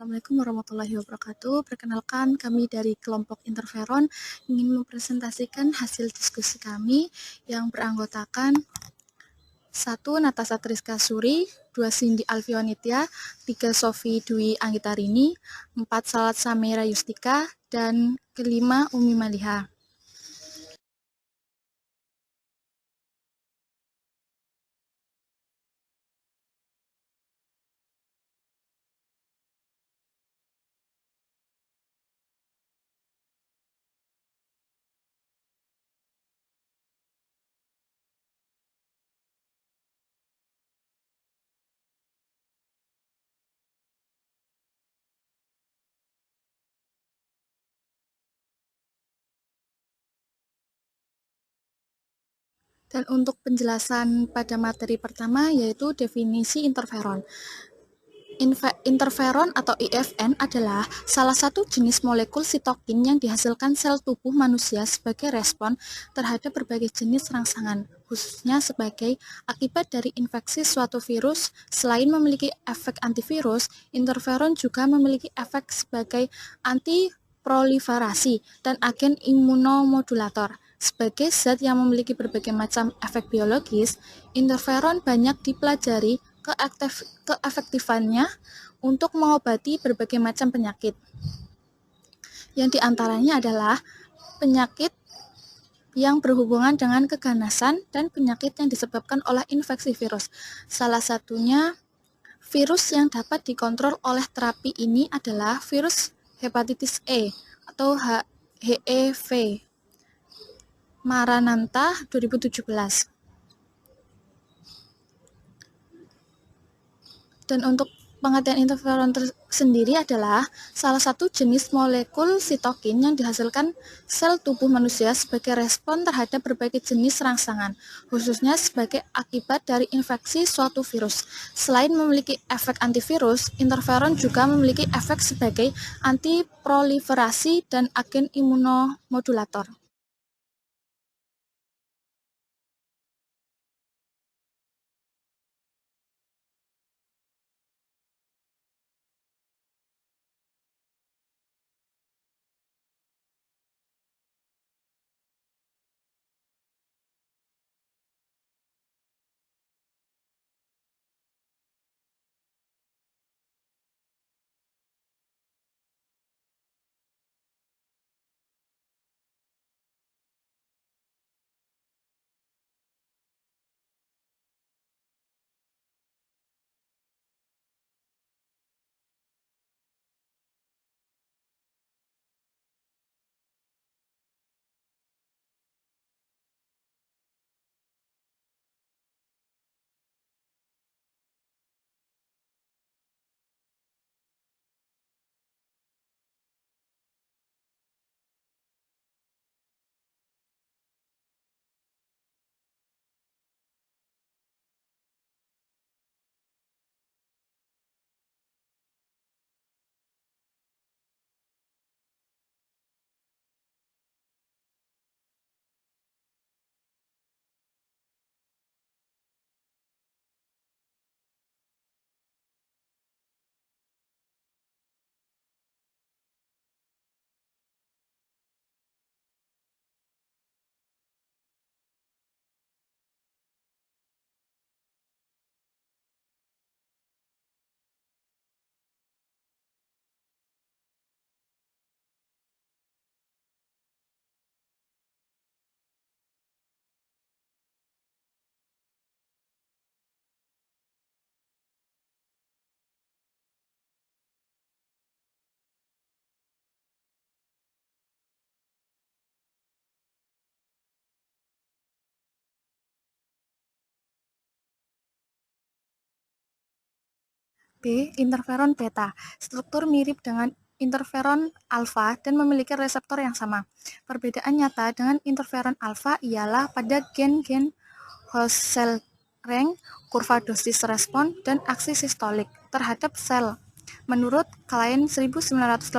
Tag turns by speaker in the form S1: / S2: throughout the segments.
S1: Assalamualaikum warahmatullahi wabarakatuh. Perkenalkan, kami dari kelompok interferon ingin mempresentasikan hasil diskusi kami yang beranggotakan 1. Natasha Triska Suri, 2. Cindy Alfionitya, 3. Sofi Dwi Anggitarini, 4. Salat Samira Yustika, dan kelima Umi Maliha. Dan untuk penjelasan pada materi pertama yaitu definisi interferon. Interferon atau IFN adalah salah satu jenis molekul sitokin yang dihasilkan sel tubuh manusia sebagai respon terhadap berbagai jenis rangsangan, khususnya sebagai akibat dari infeksi suatu virus. Selain memiliki efek antivirus, interferon juga memiliki efek sebagai antiproliferasi dan agen imunomodulator. Sebagai zat yang memiliki berbagai macam efek biologis, interferon banyak dipelajari keefektifannya untuk mengobati berbagai macam penyakit. Yang diantaranya adalah penyakit yang berhubungan dengan keganasan dan penyakit yang disebabkan oleh infeksi virus. Salah satunya virus yang dapat dikontrol oleh terapi ini adalah virus hepatitis E atau HEV. Maranatha 2017. Dan untuk pengertian interferon sendiri adalah salah satu jenis molekul sitokin yang dihasilkan sel tubuh manusia sebagai respon terhadap berbagai jenis rangsangan, khususnya sebagai akibat dari infeksi suatu virus. Selain memiliki efek antivirus, interferon juga memiliki efek sebagai antiproliferasi dan agen imunomodulator. B. Interferon beta. Struktur mirip dengan interferon alfa dan memiliki reseptor yang sama. Perbedaan nyata dengan interferon alfa ialah pada gen-gen host cell range, kurva dosis respon, dan aksi sistolik terhadap sel. Menurut Klein 1982,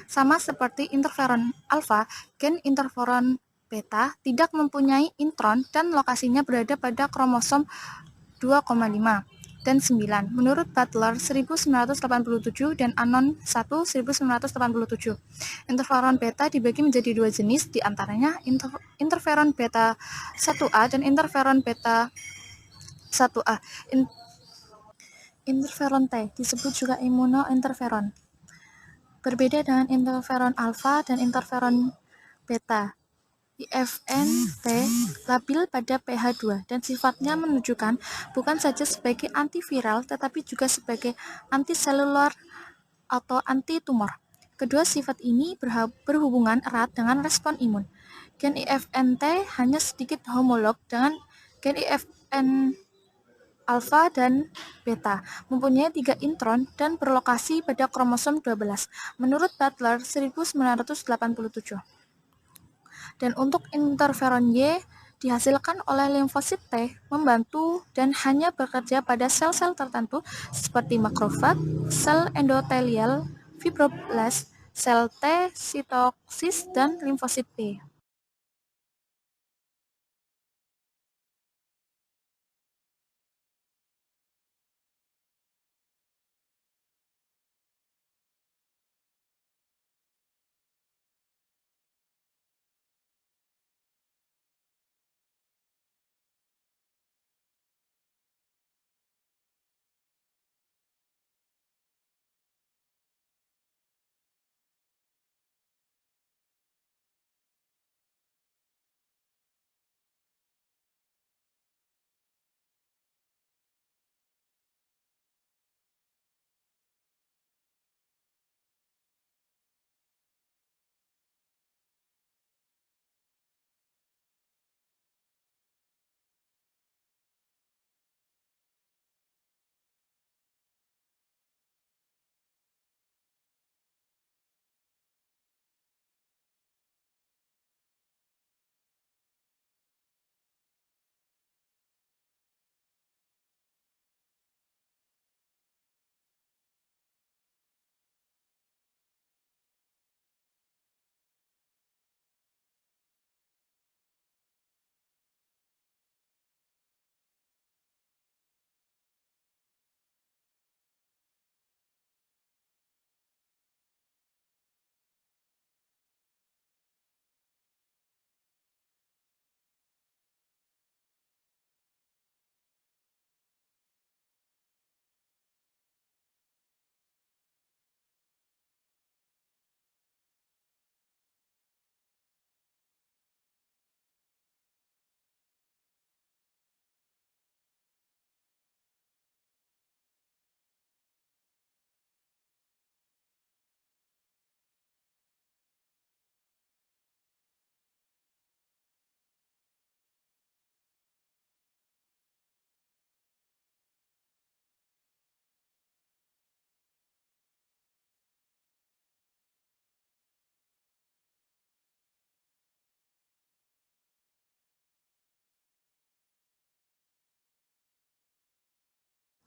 S1: sama seperti interferon alfa, gen interferon beta tidak mempunyai intron dan lokasinya berada pada kromosom 2,5. dan 9 menurut Butler 1987 dan Anon 1 1987. Interferon beta dibagi menjadi dua jenis, diantaranya interferon beta 1A dan interferon beta 1A. Interferon T disebut juga immunointerferon. Berbeda dengan interferon alfa dan interferon beta, IFN T labil pada pH 2 dan sifatnya menunjukkan bukan saja sebagai antiviral tetapi juga sebagai antiselular atau anti-tumor. Kedua sifat ini berhubungan erat dengan respon imun. Gen IFN T hanya sedikit homolog dengan gen IFN alfa dan beta, mempunyai 3 intron dan berlokasi pada kromosom 12 menurut Butler 1987. Dan untuk interferon Y dihasilkan oleh limfosit T membantu dan hanya bekerja pada sel-sel tertentu seperti makrofag, sel endotelial, fibroblast, sel T sitoksis, dan limfosit B.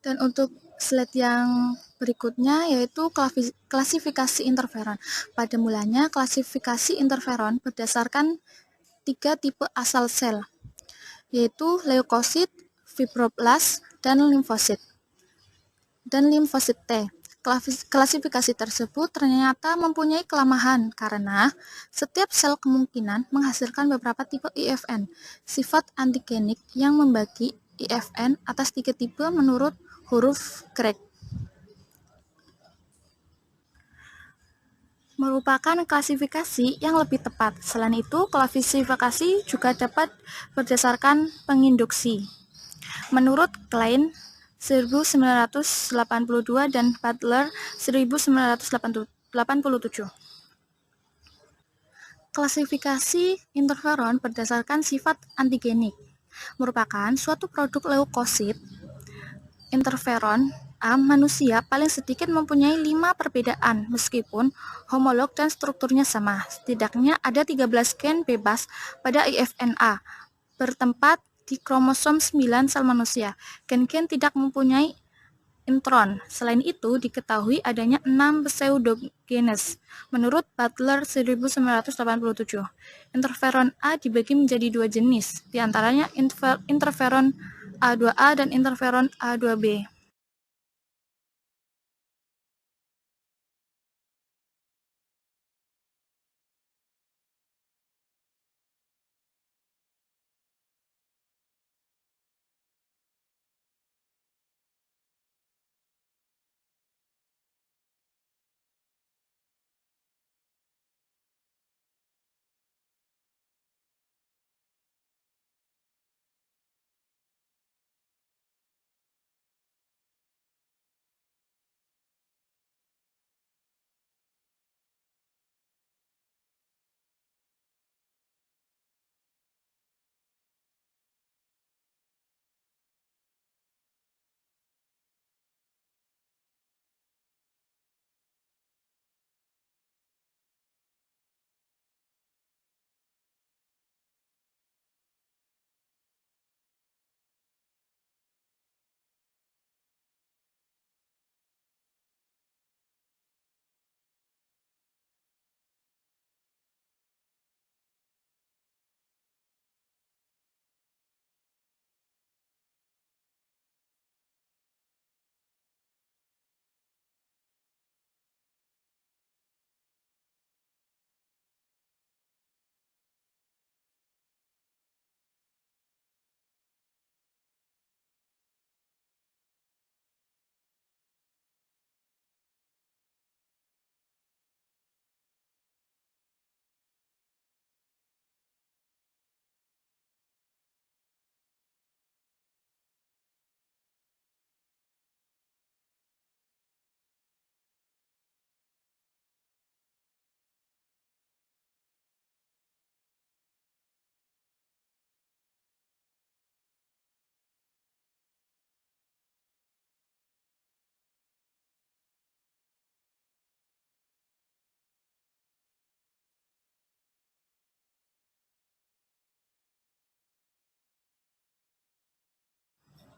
S1: Dan untuk slide yang berikutnya yaitu klasifikasi interferon. Pada mulanya, klasifikasi interferon berdasarkan 3 tipe asal sel, yaitu leukosit, fibroblast, dan limfosit T. Klasifikasi tersebut ternyata mempunyai kelemahan karena setiap sel kemungkinan menghasilkan beberapa tipe IFN, sifat antigenik yang membagi IFN atas 3 tipe menurut huruf Grek. Merupakan klasifikasi yang lebih tepat. Selain itu, klasifikasi juga dapat berdasarkan penginduksi. Menurut Klein 1982 dan Butler 1987. Klasifikasi interferon berdasarkan sifat antigenik merupakan suatu produk leukosit. Interferon A manusia paling sedikit mempunyai 5 perbedaan meskipun homolog dan strukturnya sama. Setidaknya ada 13 gen bebas pada IFN A bertempat di kromosom 9 sel manusia. Gen-gen tidak mempunyai intron. Selain itu, diketahui adanya 6 pseudogenes. Menurut Butler 1987, interferon A dibagi menjadi 2 jenis, diantaranya interferon A2A dan interferon A2B.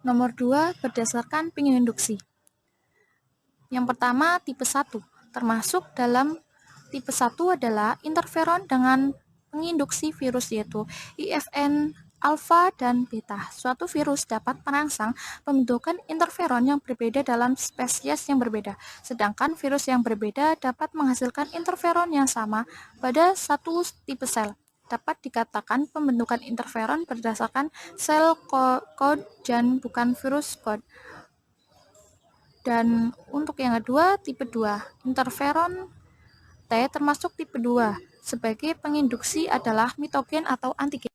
S1: Nomor 2, berdasarkan penginduksi. Yang pertama, tipe 1. Termasuk dalam tipe 1 adalah interferon dengan penginduksi virus yaitu IFN alfa dan beta. Suatu virus dapat merangsang pembentukan interferon yang berbeda dalam spesies yang berbeda, sedangkan virus yang berbeda dapat menghasilkan interferon yang sama pada satu tipe sel. Dapat dikatakan pembentukan interferon berdasarkan sel code dan bukan virus code. Dan untuk yang kedua, tipe 2, interferon T termasuk tipe 2. Sebagai penginduksi adalah mitogen atau antigen.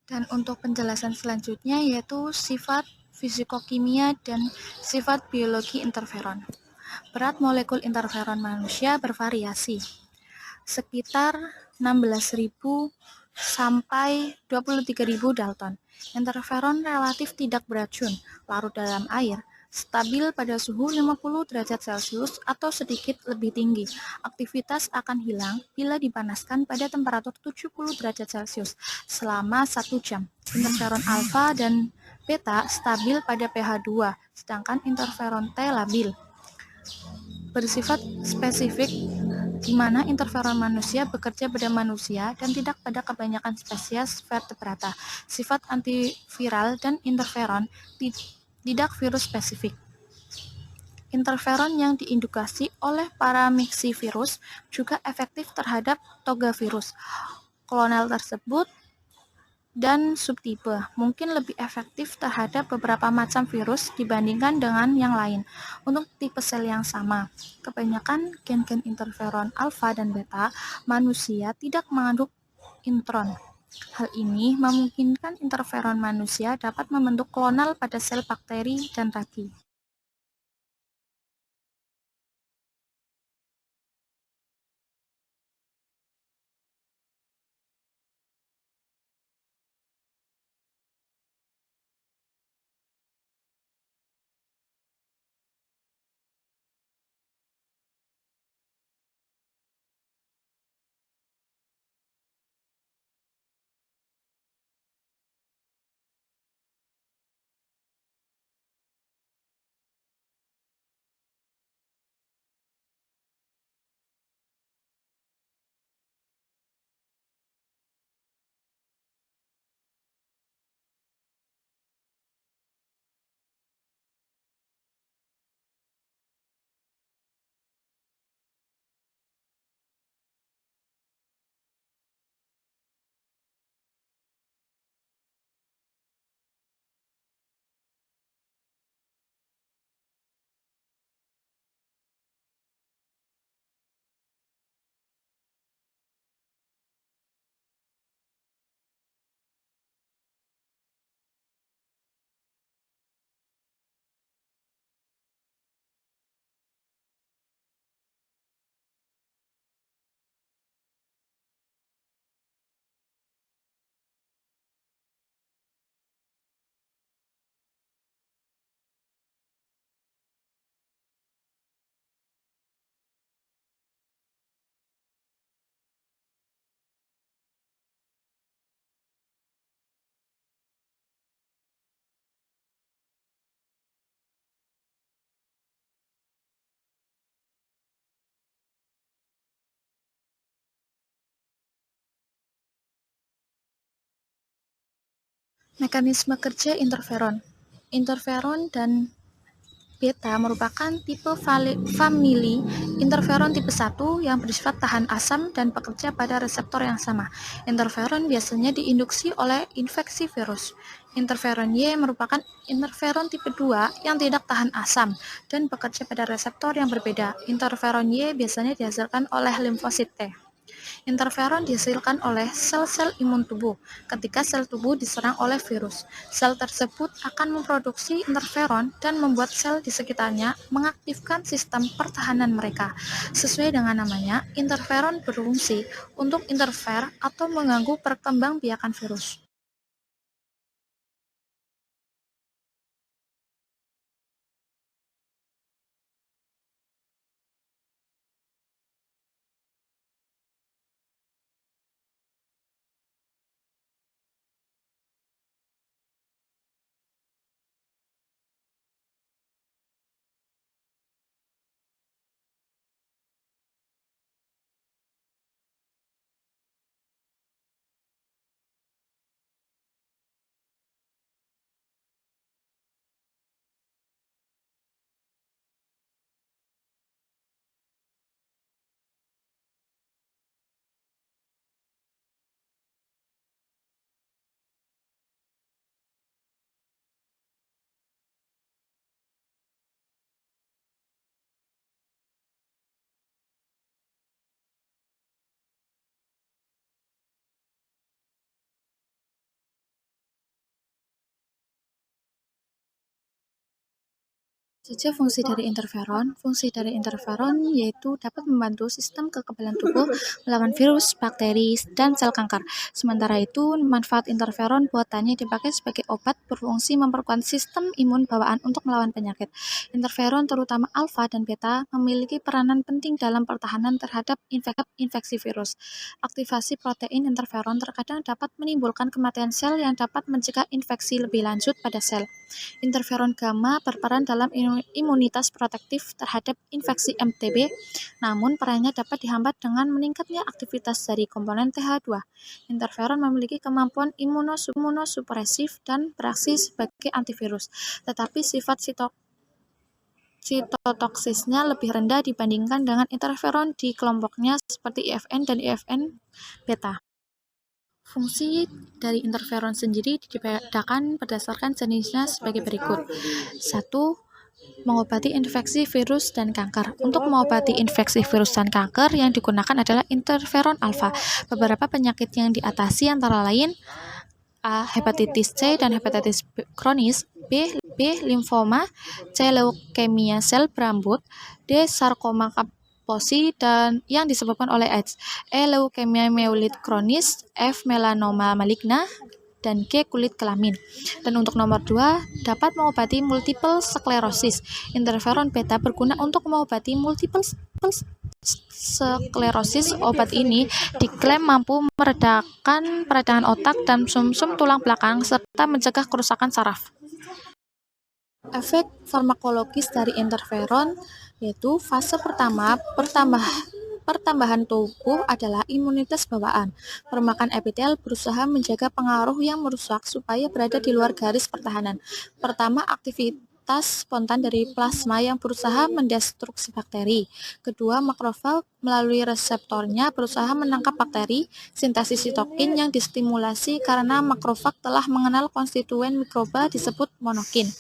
S1: Dan untuk penjelasan selanjutnya yaitu sifat fisikokimia dan sifat biologi interferon. Berat molekul interferon manusia bervariasi, sekitar 16.000 sampai 23.000 Dalton. Interferon relatif tidak beracun, larut dalam air, stabil pada suhu 50 derajat Celcius atau sedikit lebih tinggi. Aktivitas akan hilang bila dipanaskan pada temperatur 70 derajat Celcius selama 1 jam. Interferon alfa dan beta stabil pada pH 2, sedangkan interferon T labil. Bersifat spesifik di mana interferon manusia bekerja pada manusia dan tidak pada kebanyakan spesies vertebrata. Sifat antiviral dan interferon tidak virus spesifik. Interferon yang diindukasi oleh paramyxovirus juga efektif terhadap togavirus. Klonal tersebut dan subtipe mungkin lebih efektif terhadap beberapa macam virus dibandingkan dengan yang lain. Untuk tipe sel yang sama, kebanyakan gen-gen interferon alfa dan beta manusia tidak mengandung intron. Hal ini memungkinkan interferon manusia dapat membentuk klonal pada sel bakteri dan ragi. Mekanisme kerja interferon. Interferon dan beta merupakan tipe famili interferon tipe 1 yang bersifat tahan asam dan bekerja pada reseptor yang sama. Interferon biasanya diinduksi oleh infeksi virus. Interferon Y merupakan interferon tipe 2 yang tidak tahan asam dan bekerja pada reseptor yang berbeda. Interferon Y biasanya dihasilkan oleh limfosit T. Interferon dihasilkan oleh sel-sel imun tubuh. Ketika sel tubuh diserang oleh virus, sel tersebut akan memproduksi interferon dan membuat sel di sekitarnya mengaktifkan sistem pertahanan mereka. Sesuai dengan namanya, interferon berfungsi untuk interfer atau mengganggu perkembangbiakan virus. Saja fungsi dari interferon. Fungsi dari interferon yaitu dapat membantu sistem kekebalan tubuh melawan virus, bakteri, dan sel kanker. Sementara itu, manfaat interferon buatannya dipakai sebagai obat berfungsi memperkuat sistem imun bawaan untuk melawan penyakit. Interferon terutama alfa dan beta memiliki peranan penting dalam pertahanan terhadap infeksi virus. Aktivasi protein interferon terkadang dapat menimbulkan kematian sel yang dapat mencegah infeksi lebih lanjut pada sel. Interferon gamma berperan dalam imunitas protektif terhadap infeksi MTB, namun perannya dapat dihambat dengan meningkatnya aktivitas dari komponen TH2. Interferon memiliki kemampuan imunosupresif dan beraksi sebagai antivirus, tetapi sifat sitotoksisnya lebih rendah dibandingkan dengan interferon di kelompoknya seperti IFN dan IFN beta. Fungsi dari interferon sendiri dibedakan berdasarkan jenisnya sebagai berikut. 1. Mengobati infeksi virus dan kanker. Untuk mengobati infeksi virus dan kanker yang digunakan adalah interferon alfa. Beberapa penyakit yang diatasi antara lain A. Hepatitis C dan hepatitis kronis, B. Limfoma, C. Leukemia sel berambut, D. Sarkoma Kaposi dan yang disebabkan oleh AIDS, E. Leukemia myeloid kronis, F. Melanoma maligna, dan G. Kulit kelamin. Dan untuk nomor 2, dapat mengobati multiple sklerosis. Interferon beta berguna untuk mengobati multiple sklerosis. Obat ini diklaim mampu meredakan peradangan otak dan sumsum tulang belakang serta mencegah kerusakan saraf. Efek farmakologis dari interferon yaitu fase pertama pertambahan tubuh adalah imunitas bawaan. Permakan epitel berusaha menjaga pengaruh yang merusak supaya berada di luar garis pertahanan. Pertama, aktivitas spontan dari plasma yang berusaha mendestruksi bakteri. Kedua, makrofag melalui reseptornya berusaha menangkap bakteri. Sintesis sitokin yang distimulasi karena makrofag telah mengenal konstituen mikroba disebut monokin.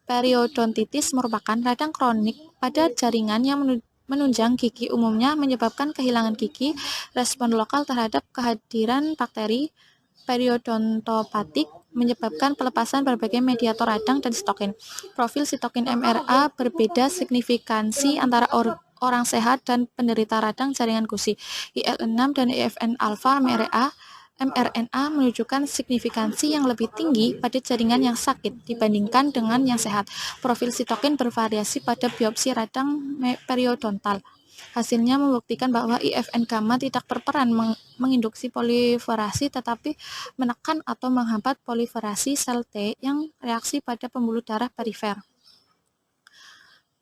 S1: Periodontitis merupakan radang kronik pada jaringan yang menunjang gigi, umumnya menyebabkan kehilangan gigi. Respon lokal terhadap kehadiran bakteri periodontopatik menyebabkan pelepasan berbagai mediator radang dan sitokin. Profil sitokin MRA berbeda signifikansi antara orang sehat dan penderita radang jaringan gusi. IL-6 dan IFN alfa mRNA menunjukkan signifikansi yang lebih tinggi pada jaringan yang sakit dibandingkan dengan yang sehat. Profil sitokin bervariasi pada biopsi radang periodontal. Hasilnya membuktikan bahwa IFN gamma tidak berperan menginduksi proliferasi tetapi menekan atau menghambat proliferasi sel T yang reaksi pada pembuluh darah perifer.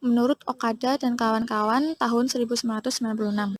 S1: Menurut Okada dan kawan-kawan tahun 1996.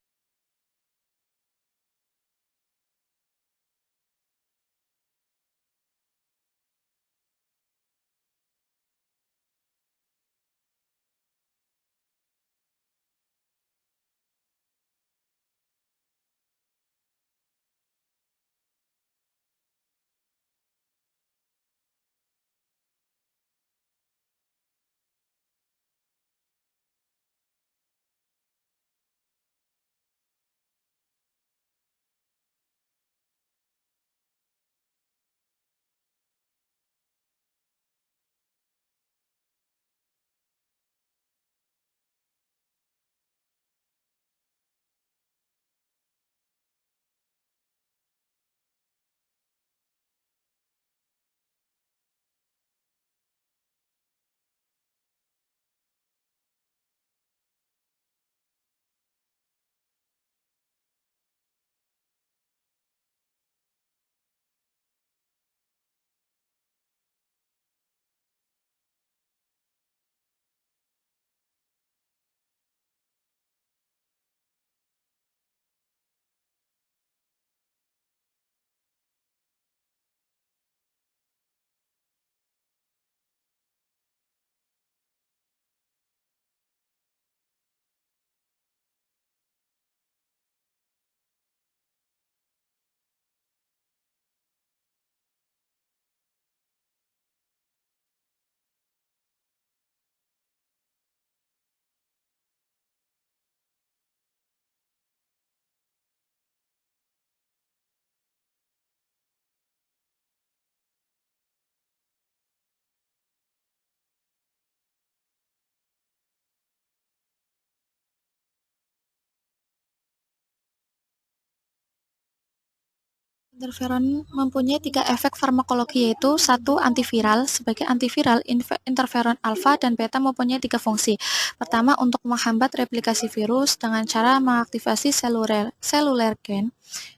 S1: Interferon mempunyai 3 efek farmakologi, yaitu 1. Antiviral. Sebagai antiviral, interferon alfa dan beta mempunyai 3 fungsi. Pertama, untuk menghambat replikasi virus dengan cara mengaktifasi seluler gen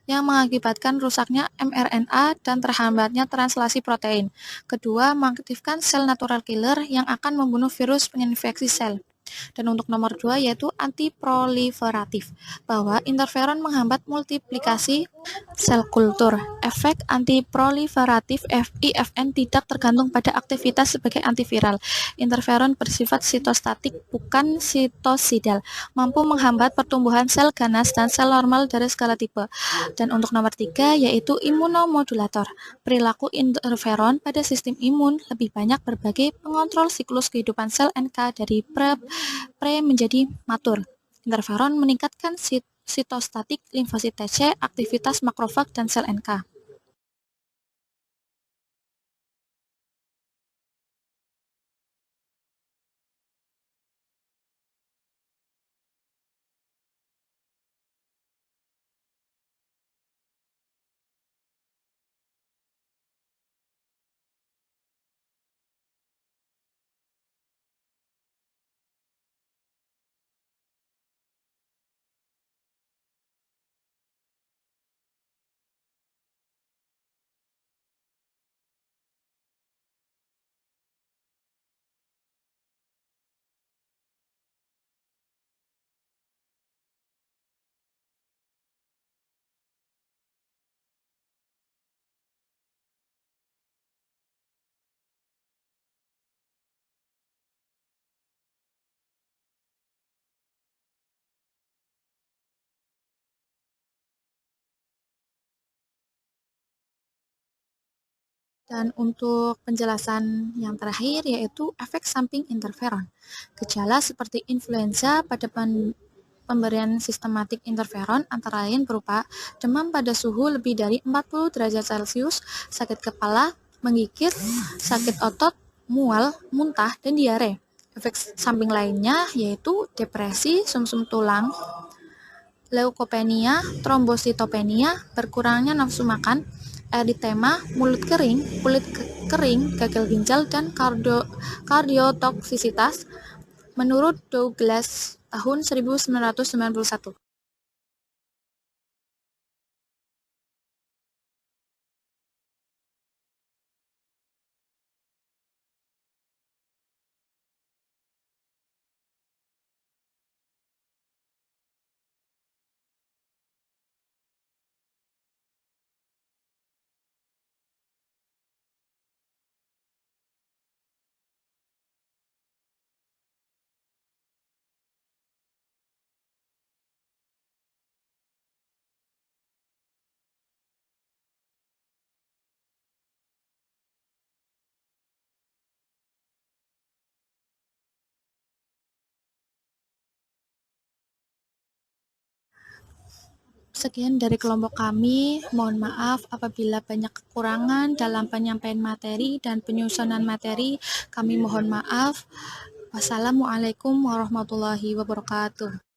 S1: yang mengakibatkan rusaknya mRNA dan terhambatnya translasi protein. Kedua, mengaktifkan sel natural killer yang akan membunuh virus penginfeksi sel. Dan untuk nomor 2 yaitu antiproliferatif, bahwa interferon menghambat multiplikasi sel kultur. Efek antiproliferatif (IFN) tidak tergantung pada aktivitas sebagai antiviral. Interferon bersifat sitostatik, bukan sitosidal, mampu menghambat pertumbuhan sel ganas dan sel normal dari segala tipe. Dan untuk nomor 3 yaitu imunomodulator. Perilaku interferon pada sistem imun lebih banyak berbagai pengontrol siklus kehidupan sel NK dari pre menjadi matur. Interferon meningkatkan sitostatik limfosit TC, aktivitas makrofag dan sel NK. Dan untuk penjelasan yang terakhir yaitu efek samping interferon. Gejala seperti influenza pada pemberian sistematik interferon antara lain berupa demam pada suhu lebih dari 40 derajat Celcius, sakit kepala, menggigit, sakit otot, mual, muntah, dan diare. Efek samping lainnya yaitu depresi, sumsum tulang, leukopenia, trombositopenia, berkurangnya nafsu makan, eritema, mulut kering, kulit kering, gagal ginjal, dan kardiotoksisitas, menurut Douglas tahun 1991. Sekian dari kelompok kami, mohon maaf apabila banyak kekurangan dalam penyampaian materi dan penyusunan materi, kami mohon maaf. Wassalamualaikum warahmatullahi wabarakatuh.